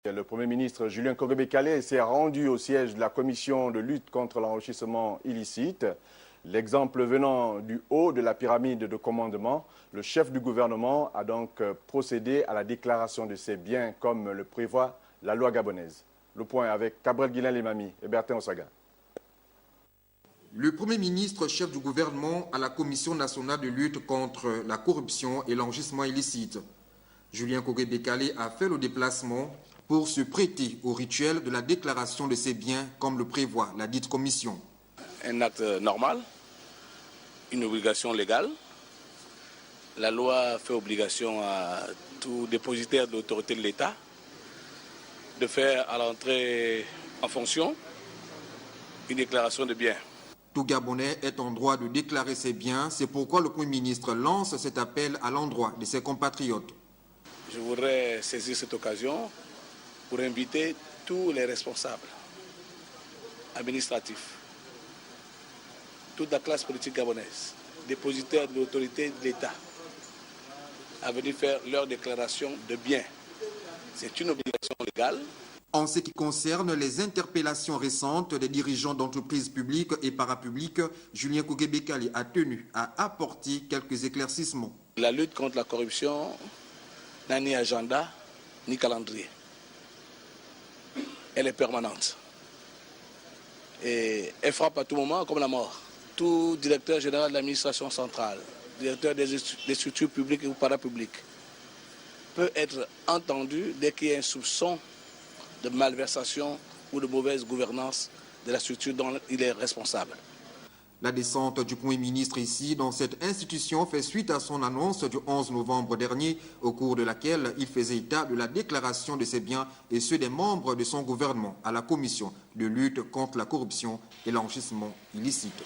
Le Premier ministre Julien Korebekale s'est rendu au siège de la commission de lutte contre l'enrichissement illicite. L'exemple venant du haut de la pyramide de commandement, le chef du gouvernement a donc procédé à la déclaration de ses biens comme le prévoit la loi gabonaise. Le point avec Cabrel Guilain-Limami et Bertin Osaga. Le Premier ministre, chef du gouvernement à la Commission nationale de lutte contre la corruption et l'enrichissement illicite. Julien Korebekale a fait le déplacement pour se prêter au rituel de la déclaration de ses biens comme le prévoit la dite commission. Un acte normal, une obligation légale. La loi fait obligation à tout dépositaire de l'autorité de l'État de faire à l'entrée en fonction une déclaration de biens. Tout Gabonais est en droit de déclarer ses biens. C'est pourquoi le Premier ministre lance cet appel à l'endroit de ses compatriotes. Je voudrais saisir cette occasion pour inviter tous les responsables administratifs, toute la classe politique gabonaise, dépositaires de l'autorité de l'État, à venir faire leur déclaration de biens. C'est une obligation légale. En ce qui concerne les interpellations récentes des dirigeants d'entreprises publiques et parapubliques, Julien Korebekale a tenu à apporter quelques éclaircissements. La lutte contre la corruption n'a ni agenda ni calendrier. Elle est permanente. Et elle frappe à tout moment comme la mort. Tout directeur général de l'administration centrale, directeur des structures publiques ou parapubliques, peut être entendu dès qu'il y a un soupçon de malversation ou de mauvaise gouvernance de la structure dont il est responsable. La descente du Premier ministre ici, dans cette institution, fait suite à son annonce du 11 novembre dernier, au cours de laquelle il faisait état de la déclaration de ses biens et ceux des membres de son gouvernement à la commission de lutte contre la corruption et l'enrichissement illicite.